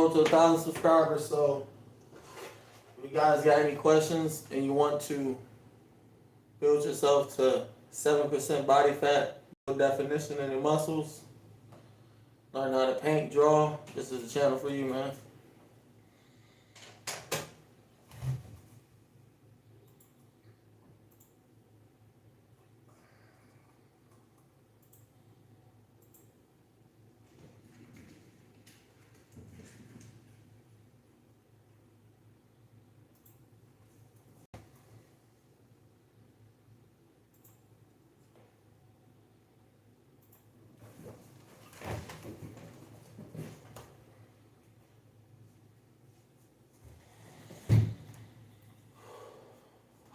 road to 1,000 subscribers. So if you guys got any questions and you want to build yourself to 7% body fat, no definition in your muscles, learn how to paint, draw, this is the channel for you, man.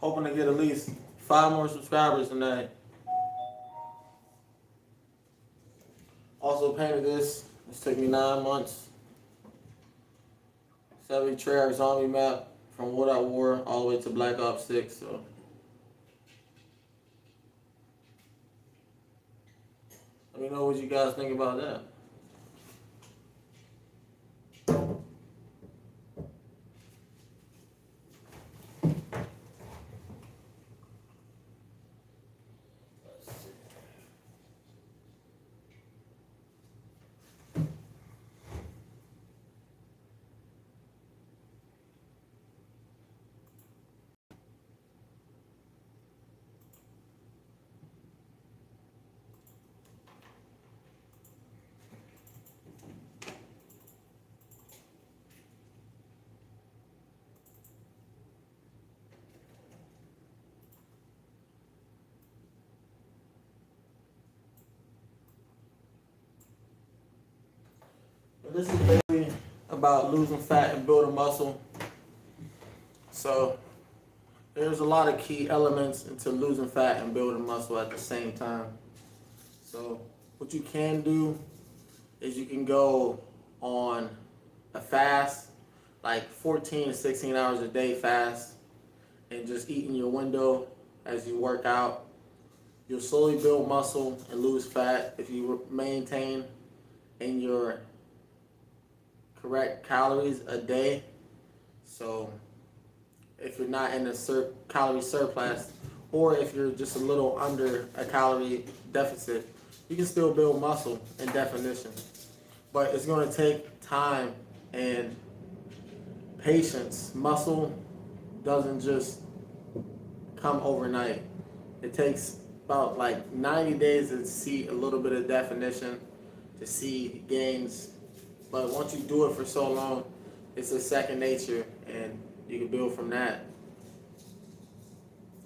Hoping to get at least 5 more subscribers tonight. Also painted this. This took me 9 months. 70 Treyarch zombie map from What I War all the way to Black Ops 6. So let me know what you guys think about that. This is basically about losing fat and building muscle. So there's a lot of key elements into losing fat and building muscle at the same time. So what you can do is you can go on a fast, like 14 to 16 hours a day fast, and just eat in your window as you work out. You'll slowly build muscle and lose fat if you maintain in your correct calories a day. So if you're not in a calorie surplus, or if you're just a little under a calorie deficit, you can still build muscle and definition. But it's going to take time and patience. Muscle doesn't just come overnight. It takes about like 90 days to see a little bit of definition, to see gains. But once you do it for so long, it's a second nature, and you can build from that.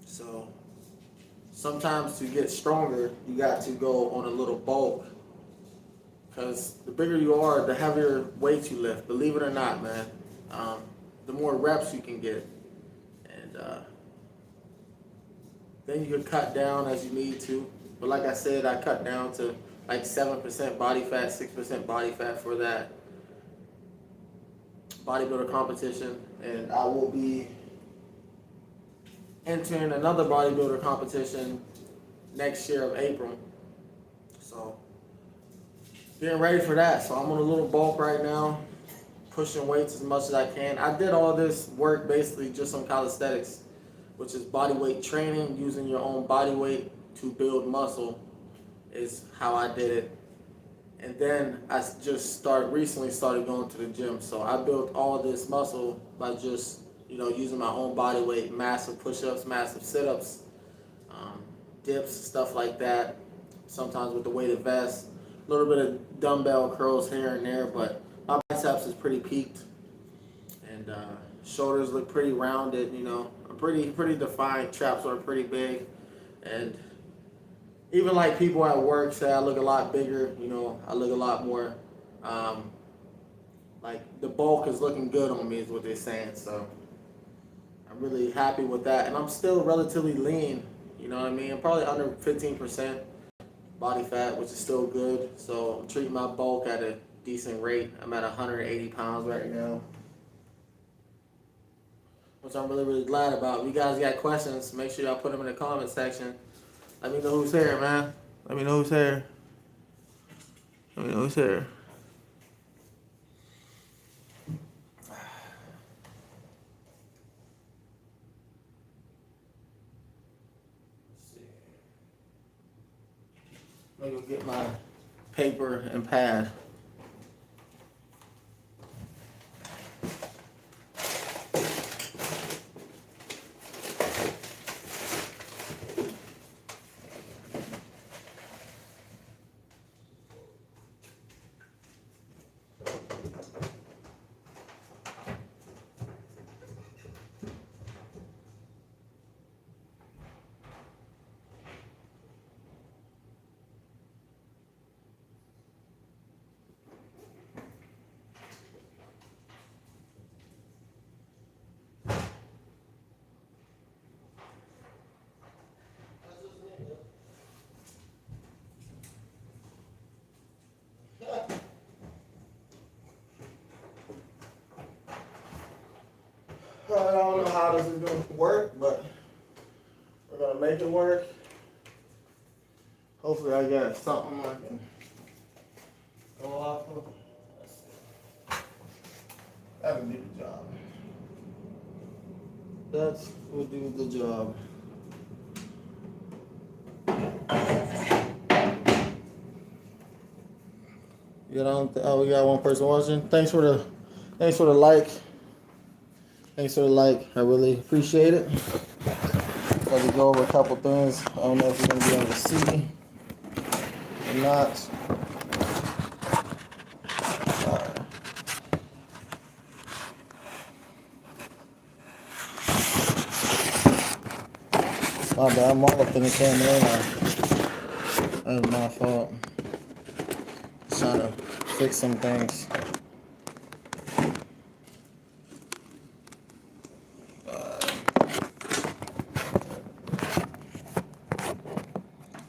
So sometimes to get stronger, you got to go on a little bulk, because the bigger you are, the heavier weights you lift. Believe it or not, man. The more reps you can get, and then you can cut down as you need to. But like I said, I cut down to like 7% body fat, 6% body fat for that bodybuilder competition, and I will be entering another bodybuilder competition next year of April. So getting ready for that. So I'm on a little bulk right now, pushing weights as much as I can. I did all this work basically just on calisthenics, which is body weight training, using your own body weight to build muscle is how I did it. And then I just recently started going to the gym. So I built all this muscle by just, using my own body weight, massive push-ups, massive sit-ups, dips, stuff like that. Sometimes with the weighted vest, a little bit of dumbbell curls here and there, but my biceps is pretty peaked, and shoulders look pretty rounded. Pretty defined. Traps are pretty big, and even like people at work say I look a lot bigger. I look a lot more. Like the bulk is looking good on me, is what they're saying. So I'm really happy with that, and I'm still relatively lean. You know what I mean? I'm probably under 15% body fat, which is still good. So I'm treating my bulk at a decent rate. I'm at 180 pounds right now, which I'm really, really glad about. If you guys got questions, make sure y'all put them in the comment section. Let me know who's here, man. Let me know who's here. Let me know who's here. Let me go get my paper and pad. I don't know how this is going to work, but we're going to make it work. Hopefully I got something I can go off of. Let's see. That'll do the job. That will do the job. You know, oh, we got one person watching. Thanks for the like. Thanks for the like. I really appreciate it. Got to go over a couple things. I don't know if you're gonna be able to see or not. My bad. I'm all up in the camera now. That's my fault. Trying to fix some things.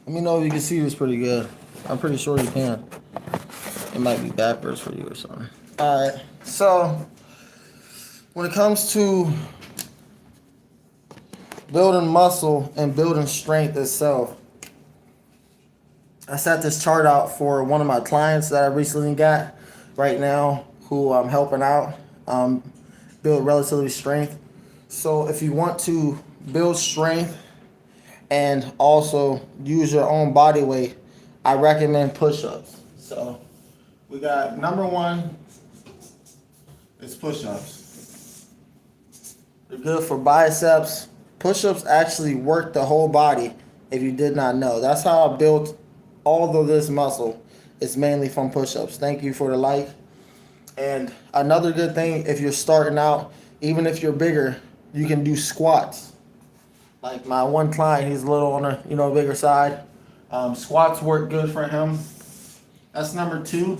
Let me know if you can see this pretty good. I'm pretty sure you can. It might be backwards for you or something. Alright, so when it comes to building muscle and building strength itself, I set this chart out for one of my clients that I recently got right now, who I'm helping out build relatively strength. So if you want to build strength and also use your own body weight, I recommend push-ups. So we got number one is push-ups. They're good for biceps. Push-ups actually work the whole body, if you did not know. That's how I built all of this muscle. It's mainly from push-ups. Thank you for the like. And another good thing, if you're starting out, even if you're bigger, you can do squats. Like my one client, he's a little on the bigger side. Squats work good for him. That's number two.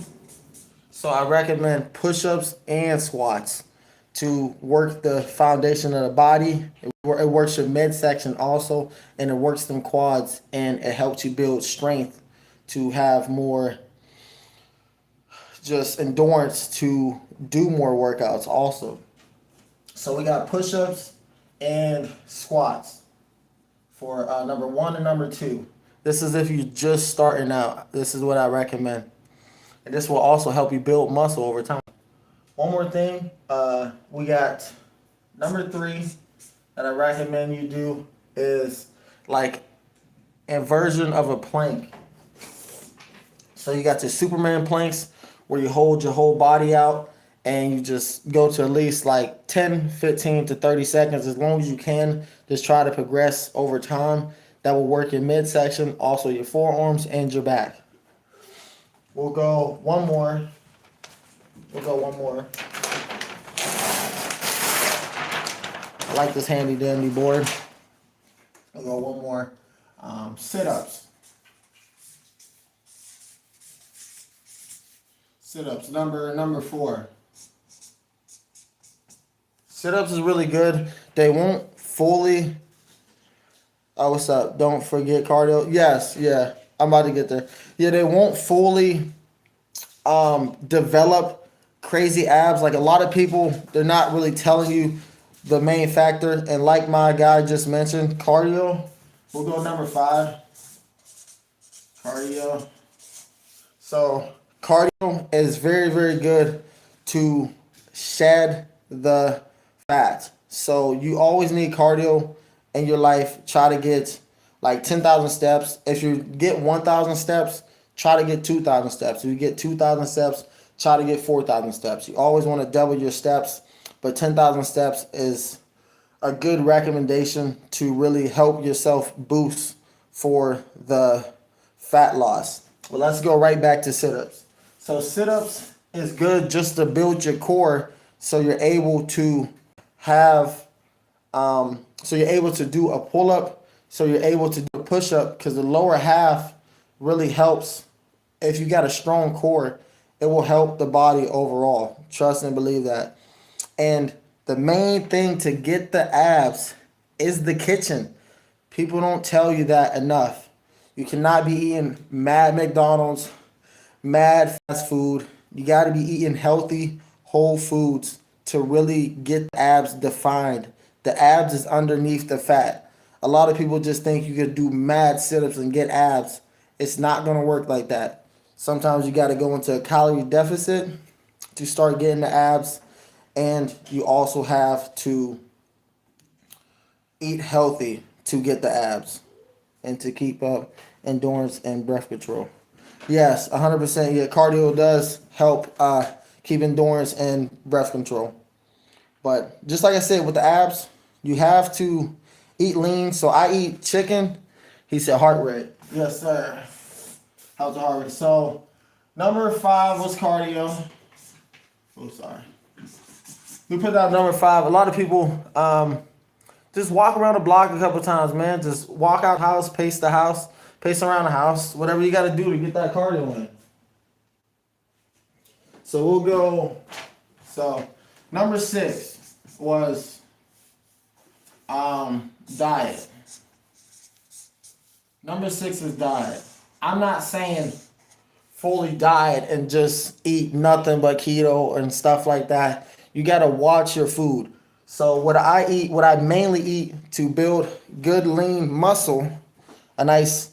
So I recommend push-ups and squats to work the foundation of the body. It works your midsection also, and it works them quads, and it helps you build strength to have more just endurance to do more workouts also. So we got push-ups and squats for number one and number two. This is if you're just starting out. This is what I recommend. And this will also help you build muscle over time. One more thing, we got number three that I recommend you do is like inversion of a plank. So you got your Superman planks where you hold your whole body out and you just go to at least like 10, 15 to 30 seconds as long as you can. Just try to progress over time. That will work your midsection, also your forearms and your back. We'll go one more. I like this handy dandy board. We'll go one more. Sit-ups. Sit-ups, number 4. Sit-ups is really good. They won't fully... Oh, what's up? Don't forget cardio. Yes, yeah. I'm about to get there. Yeah, they won't fully develop crazy abs. Like a lot of people, they're not really telling you the main factor. And like my guy just mentioned, cardio. We'll go number 5. Cardio. So cardio is very, very good to shed the fat. So you always need cardio in your life. Try to get like 10,000 steps. If you get 1,000 steps, try to get 2,000 steps. If you get 2,000 steps, try to get 4,000 steps. You always want to double your steps, but 10,000 steps is a good recommendation to really help yourself boost for the fat loss. Well, let's go right back to sit-ups. So sit-ups is good just to build your core so you're able to have so you're able to do a pull-up, so you're able to do a push-up, because the lower half really helps. If you got a strong core, it will help the body overall. Trust and believe that. And the main thing to get the abs is the kitchen. People don't tell you that enough. You cannot be eating mad McDonald's, mad fast food. You got to be eating healthy, whole foods to really get the abs defined. The abs is underneath the fat. A lot of people just think you could do mad sit-ups and get abs. It's not going to work like that. Sometimes you got to go into a calorie deficit to start getting the abs. And you also have to eat healthy to get the abs and to keep up endurance and breath control. Yes, 100%. Yeah, cardio does help keep endurance and breath control. But just like I said, with the abs, you have to eat lean. So I eat chicken. He said heart rate. Yes, sir. How's the heart rate? So number 5 was cardio. Oh, sorry. We put down number 5. A lot of people just walk around the block a couple times, man. Just walk out house, pace around the house, whatever you got to do to get that cardio in. So we'll go. So number 6 was diet. Number 6 is diet. I'm not saying fully diet and just eat nothing but keto and stuff like that. You got to watch your food. So what I mainly eat to build good lean muscle, a nice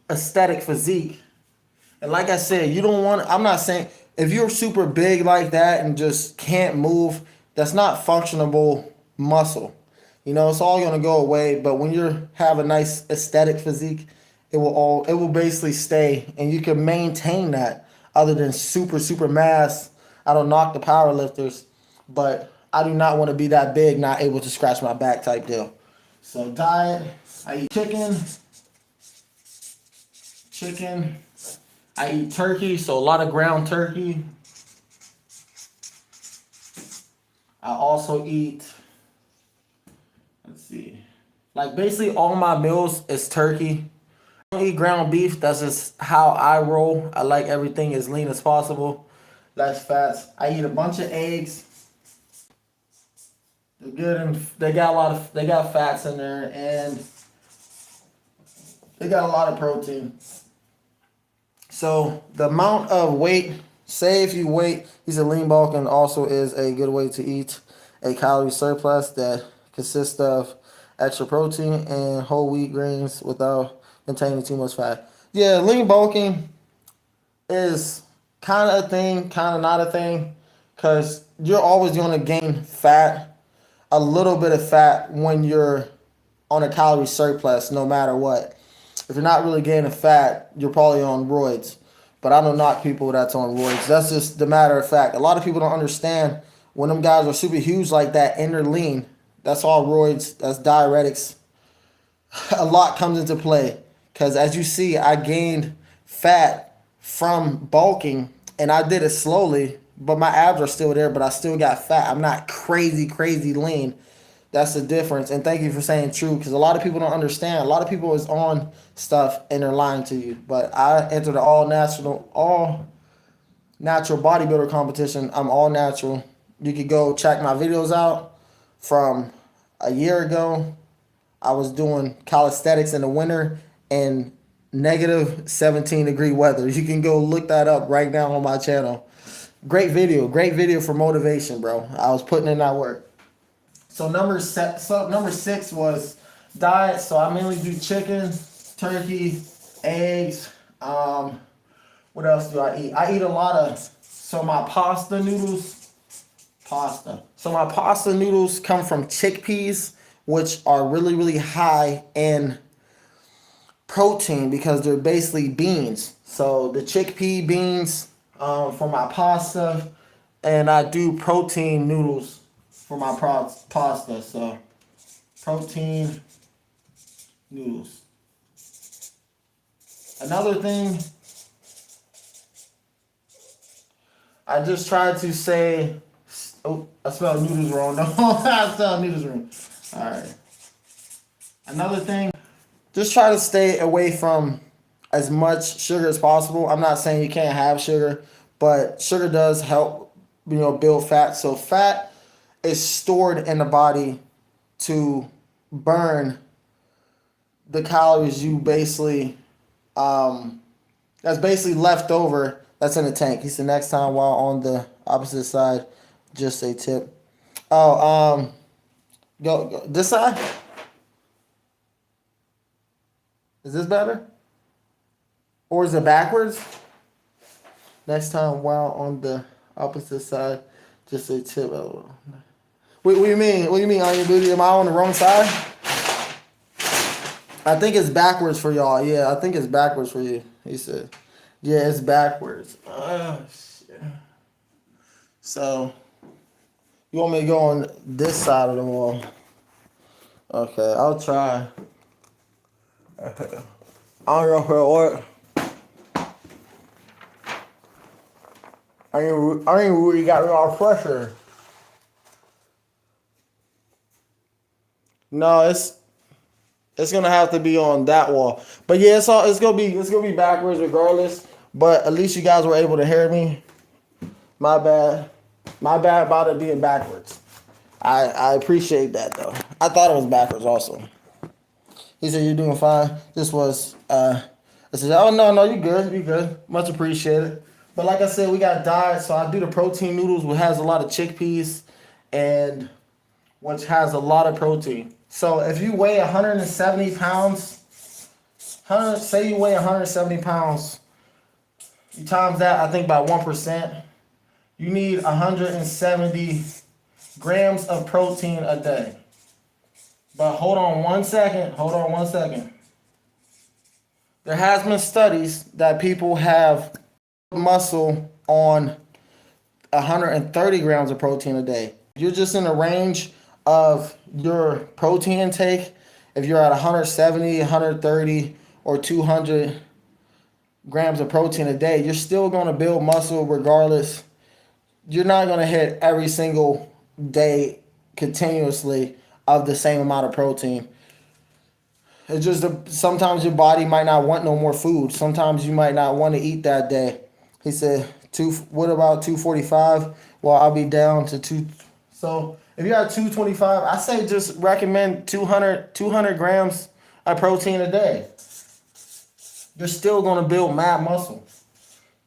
aesthetic physique. And like I said, I'm not saying if you're super big like that and just can't move, that's not functionable muscle. It's all going to go away. But when you have a nice aesthetic physique, it will basically stay, and you can maintain that. Other than super mass, I don't knock the power lifters, but I do not want to be that big, not able to scratch my back type deal. So diet, I eat chicken. I eat turkey, so a lot of ground turkey. I also eat, like basically all my meals is turkey. I don't eat ground beef. That's just how I roll. I like everything as lean as possible. Less fats. I eat a bunch of eggs. They're good and they got fats in there, and they got a lot of protein. So the amount of weight, say if you he's a lean bulk, and also is a good way to eat a calorie surplus that consists of extra protein and whole wheat grains without containing too much fat. Yeah, lean bulking is kind of a thing, kind of not a thing, because you're always going to gain fat, a little bit of fat when you're on a calorie surplus, no matter what. If you're not really gaining fat, you're probably on roids. But I don't knock people that's on roids. That's just the matter of fact. A lot of people don't understand when them guys are super huge like that and they're lean. That's all roids. That's diuretics. A lot comes into play. Because as you see, I gained fat from bulking, and I did it slowly, but my abs are still there, but I still got fat. I'm not crazy lean. That's the difference. And thank you for saying true, because a lot of people don't understand. A lot of people is on stuff and they're lying to you. But I entered the all natural bodybuilder competition. I'm all natural. You could go check my videos out from a year ago. I was doing calisthenics in the winter and negative 17-degree weather. You can go look that up right now on my channel. Great video for motivation, bro. I was putting in that work. So number 6 was diet. So I mainly do chicken, turkey, eggs. What else do I eat? I eat a lot of, so my pasta noodles. So my pasta noodles come from chickpeas, which are really high in protein because they're basically beans. So the chickpea beans for my pasta, and I do protein noodles for my pasta. So protein noodles. Another thing, I just tried to say, oh, I spelled noodles wrong. No, I spelled noodles wrong. All right. Another thing, just try to stay away from as much sugar as possible. I'm not saying you can't have sugar, but sugar does help, build fat. So fat is stored in the body to burn the calories you basically, that's basically left over that's in the tank. He said next time while on the opposite side, just a tip. Oh, go this side? Is this better? Or is it backwards? Next time while on the opposite side, just a tip. What do you mean? What do you mean, Onion Booty? Am I on the wrong side? I think it's backwards for y'all. Yeah, I think it's backwards for you. He said. Yeah, it's backwards. Oh, shit. So, you want me to go on this side of the wall? Okay, I'll try. I don't know if it'll work. I ain't really got a lot of pressure. No, it's gonna have to be on that wall. But yeah, it's gonna be backwards regardless. But at least you guys were able to hear me. My bad about it being backwards. I appreciate that though. I thought it was backwards also. He said you're doing fine. This was I said, oh no, you good. Much appreciated. But like I said, we got diet, so I do the protein noodles, which has a lot of chickpeas and which has a lot of protein. So if you weigh 170 pounds, say you weigh 170 pounds, you times that, I think, by 1%, you need 170 grams of protein a day. But hold on one second. There has been studies that people have muscle on 130 grams of protein a day. You're just in the range of your protein intake. If you're at 170, 130, or 200 grams of protein a day, you're still going to build muscle regardless. You're not going to hit every single day continuously of the same amount of protein. It's just sometimes your body might not want no more food. Sometimes you might not want to eat that day. He said, what about 245? Well, I'll be down to 2. So if you're at 225, I say just recommend 200 grams of protein a day. You're still going to build mad muscle.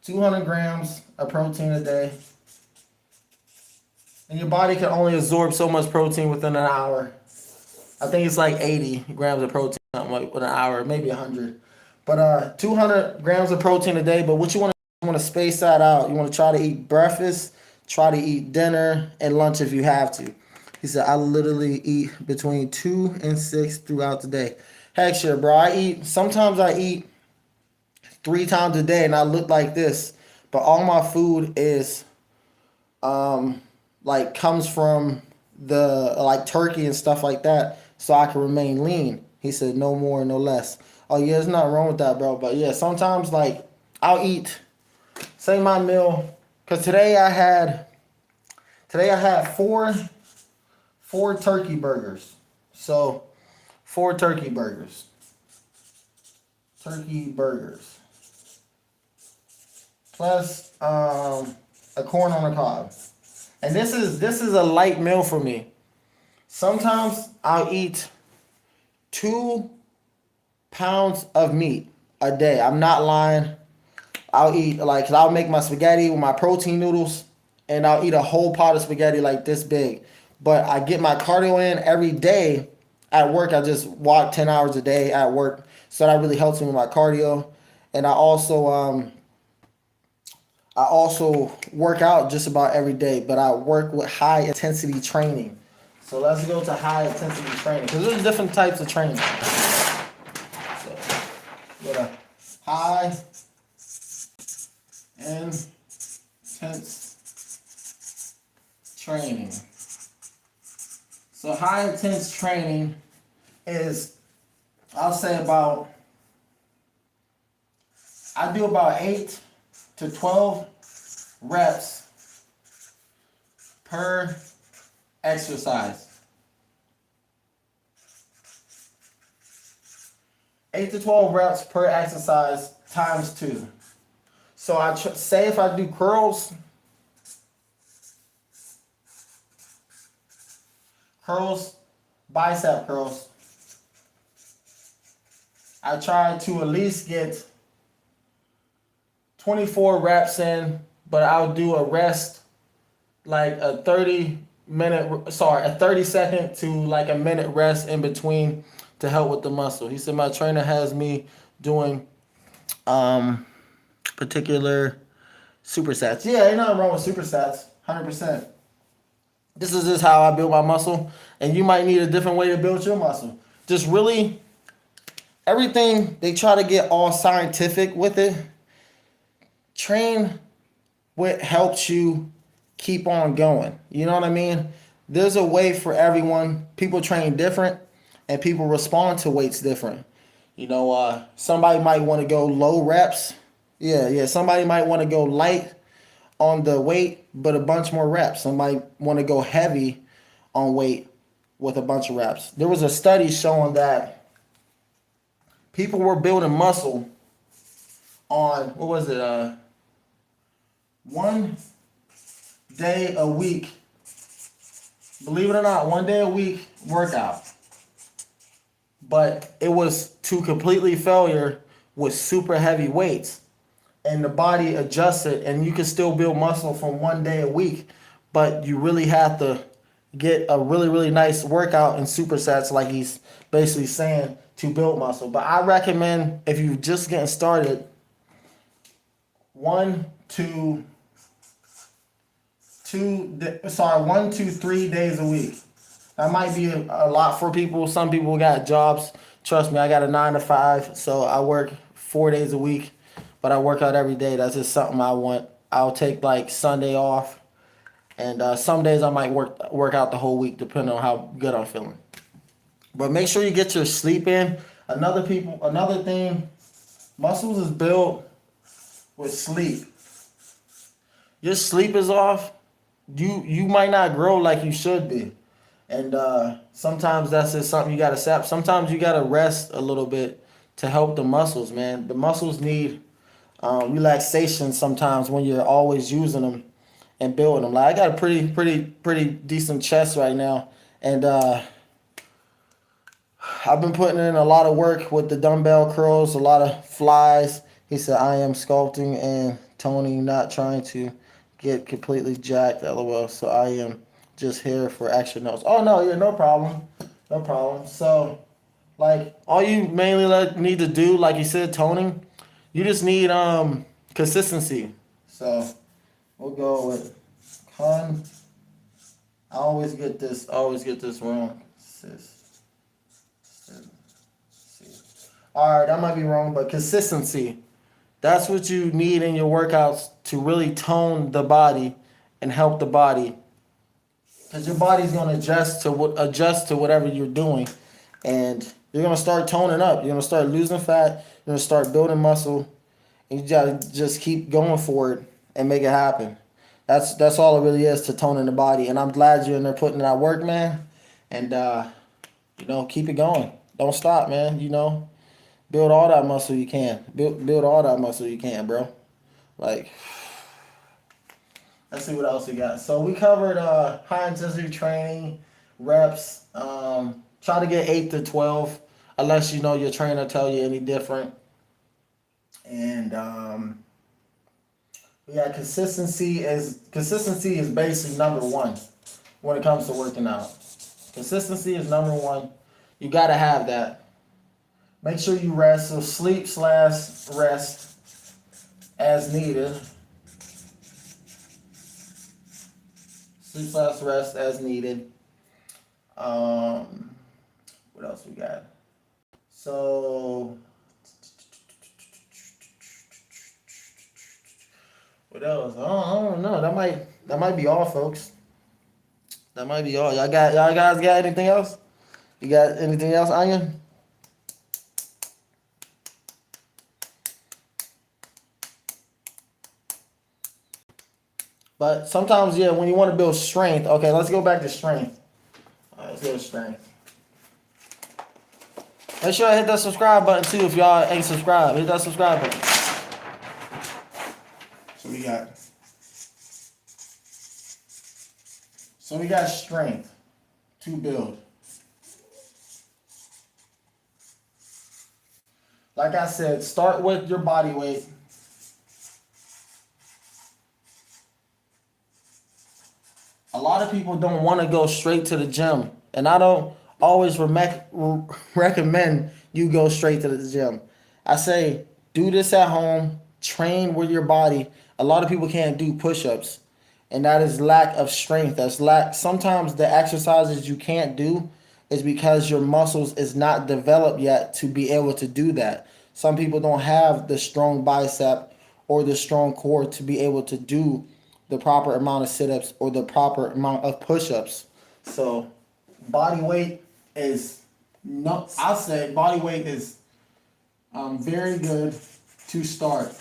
200 grams of protein a day. And your body can only absorb so much protein within an hour. I think it's like 80 grams of protein within an hour, maybe 100. But 200 grams of protein a day. But what you want to space that out. You want to try to eat breakfast, try to eat dinner, and lunch if you have to. He said, I literally eat between 2 and 6 throughout the day. Heck sure, bro. Sometimes I eat 3 times a day and I look like this. But all my food is comes from the turkey and stuff like that, so I can remain lean. He said, no more, no less. Oh yeah, there's nothing wrong with that, bro. But yeah, sometimes I'll eat, say my meal, because today I had 4 turkey burgers. So 4 turkey burgers. Plus a corn on the cob. And this is a light meal for me. Sometimes I'll eat 2 pounds of meat a day. I'm not lying. I'll eat cause I'll make my spaghetti with my protein noodles, and I'll eat a whole pot of spaghetti like this big. But I get my cardio in every day at work. I just walk 10 hours a day at work, so that really helps me with my cardio. And I also work out just about every day, but I work with high intensity training. So let's go to high intensity training, because there's different types of training. So, high intense training is, I'll say I do about 8 to 12 reps per exercise. 8 to 12 reps per exercise times 2. So I say if I do curls, bicep curls, I try to at least get 24 reps in, but I'll do a rest, like a 30 second to like a minute rest in between to help with the muscle. He said my trainer has me doing particular supersets. Yeah, ain't nothing wrong with supersets, 100%. This is just how I build my muscle, and you might need a different way to build your muscle. Just really, everything, they try to get all scientific with it. Train what helps you keep on going. You know what I mean? There's a way for everyone. People train different, and people respond to weights different. You know, somebody might want to go low reps. Yeah. Somebody might want to go light on the weight, but a bunch more reps. Somebody want to go heavy on weight with a bunch of reps. There was a study showing that people were building muscle on, what was it, 1 day a week. Believe it or not, 1 day a week workout. But it was to completely failure with super heavy weights. And the body adjusted, and you can still build muscle from 1 day a week, but you really have to get a really, really nice workout in supersets, like he's basically saying, to build muscle. But I recommend, if you're just getting started, 1 to 3 days a week. That might be a lot for people. Some people got jobs. Trust me, I got a 9 to 5, so I work 4 days a week. But I work out every day. That's just something I want. I'll take like Sunday off, and some days I might work out the whole week, depending on how good I'm feeling. But make sure you get your sleep in. Another thing, muscles is built with sleep. Your sleep is off, you might not grow like you should be. And sometimes that's just something you gotta accept. Sometimes you gotta rest a little bit to help the muscles, man. The muscles need relaxation sometimes when you're always using them and building them. Like, I got a pretty decent chest right now, and I've been putting in a lot of work with the dumbbell curls, a lot of flies. He said I am sculpting and toning, not trying to get completely jacked, lol. So I am just here for extra notes. Oh no, yeah, no problem. So, like, all you mainly need to do, like you said, toning, you just need consistency. So we'll go with I always get this wrong. Alright, that might be wrong, but consistency. That's what you need in your workouts to really tone the body and help the body. Because your body's gonna adjust to whatever you're doing. And you're gonna start toning up. You're gonna start losing fat. You're gonna start building muscle, and you gotta just keep going for it and make it happen. That's all it really is to toning the body. And I'm glad you're in there putting in that work, man. And keep it going. Don't stop, man. Build all that muscle you can. Build all that muscle you can, bro. Like, let's see what else we got. So we covered high intensity training, reps. Try to get 8 to 12, unless your trainer tell you any different. And consistency is basically number one when it comes to working out. Consistency is number one. You gotta have that. Make sure you rest. So sleep/rest as needed. Sleep/rest as needed. What else we got? So, what else? I don't know. That might be all, folks. That might be all. Y'all guys got anything else? You got anything else, Onion? But sometimes, yeah, when you want to build strength, okay, let's go back to strength. All right, let's go to strength. Make sure I hit that subscribe button too if y'all ain't subscribed. Hit that subscribe button. So we got strength to build. Like I said, start with your body weight. A lot of people don't want to go straight to the gym, and I don't always recommend you go straight to the gym. I say do this at home, train with your body. A lot of people can't do push-ups, and that is lack of strength. That's lack. Sometimes the exercises you can't do is because your muscles is not developed yet to be able to do that. Some people don't have the strong bicep or the strong core to be able to do the proper amount of sit-ups or the proper amount of push-ups. So body weight is not, I'll say body weight is very good to start.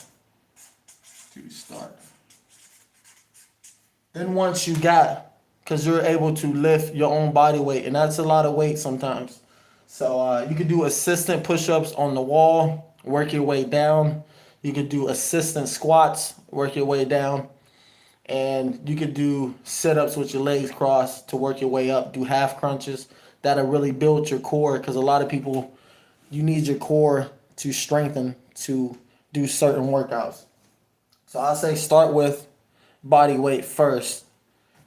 Then once you got, because you're able to lift your own body weight, and that's a lot of weight sometimes. So you could do assistant push-ups on the wall, work your way down. You could do assistant squats, work your way down. And you could do sit-ups with your legs crossed to work your way up. Do half crunches. That'll really build your core, because a lot of people, you need your core to strengthen to do certain workouts. So I say start with body weight first.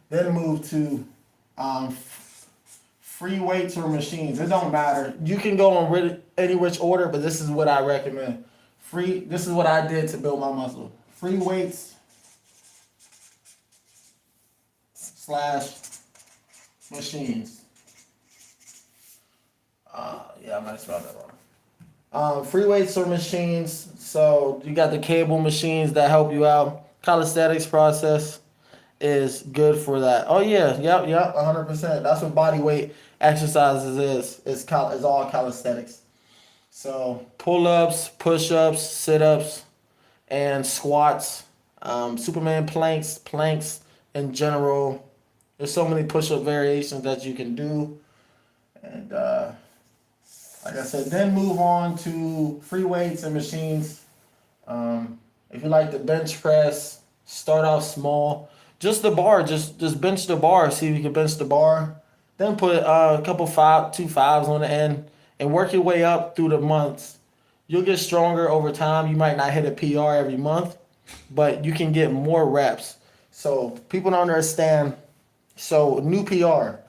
Then move to free weights or machines. It don't matter. You can go in any which order, but this is what I recommend. This is what I did to build my muscle. Free weights / machines. Yeah, I might have spelled that wrong. Free weights or machines. So you got the cable machines that help you out. Calisthenics process is good for that. Oh yeah, yep, 100%. That's what body weight exercises is. It's all calisthenics. So pull-ups, push-ups, sit-ups, and squats. Superman planks in general. There's so many push-up variations that you can do. And like I said, then move on to free weights and machines. If you like the bench press, start off small. Just the bar, just bench the bar. See if you can bench the bar. Then put a couple 2 5s on the end and work your way up through the months. You'll get stronger over time. You might not hit a PR every month, but you can get more reps. So people don't understand. So new PR.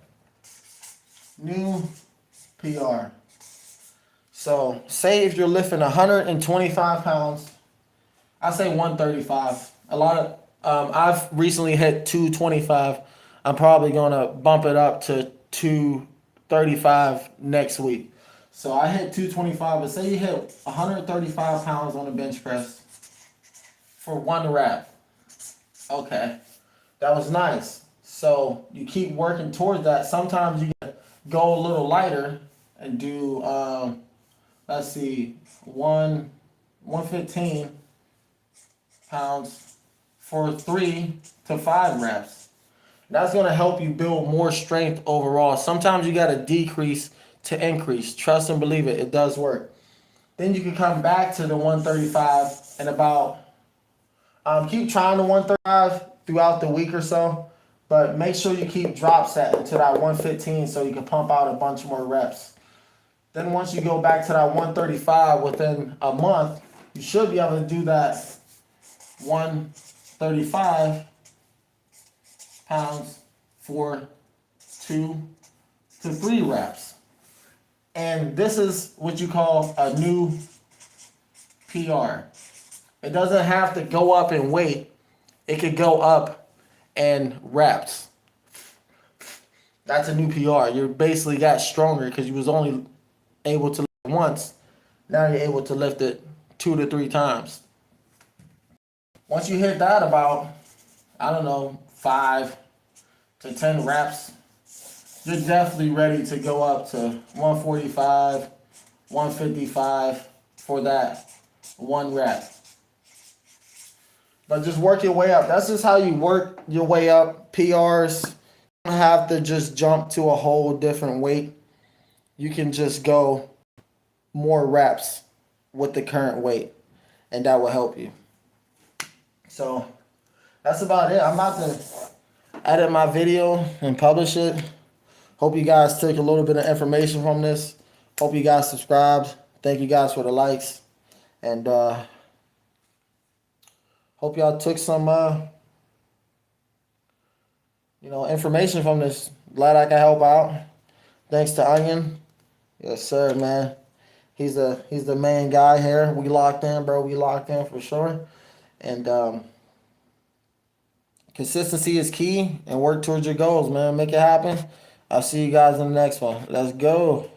So say if you're lifting 125 pounds, I say 135. A lot of I've recently hit 225. I'm probably gonna bump it up to 235 next week. So I hit 225, but say you hit 135 pounds on the bench press for one rep. Okay, that was nice. So you keep working towards that. Sometimes you go a little lighter and do, let's see, 115 pounds for 3 to 5 reps. That's going to help you build more strength overall. Sometimes you got to decrease to increase. Trust and believe it. It does work. Then you can come back to the 135 and about, keep trying the 135 throughout the week or so. But make sure you keep drop set to that 115 so you can pump out a bunch more reps. Then once you go back to that 135 within a month, you should be able to do that 135 pounds for 2 to 3 reps. And this is what you call a new PR. It doesn't have to go up in weight. It could go up in reps. That's a new PR. You basically got stronger because you was only able to lift it once. Now you're able to lift it 2 to 3 times. Once you hit that about, 5 to 10 reps, you're definitely ready to go up to 145, 155 for that one rep. But just work your way up. That's just how you work your way up. PRs, you don't have to just jump to a whole different weight. You can just go more reps with the current weight, and that will help you. So that's about it. I'm about to edit my video and publish it. Hope you guys took a little bit of information from this. Hope you guys subscribed. Thank you guys for the likes. And hope y'all took some information from this. Glad I can help out. Thanks to Onion. Yes, sir, man. He's the main guy here. We locked in, bro. We locked in for sure. And consistency is key, and work towards your goals, man. Make it happen. I'll see you guys in the next one. Let's go.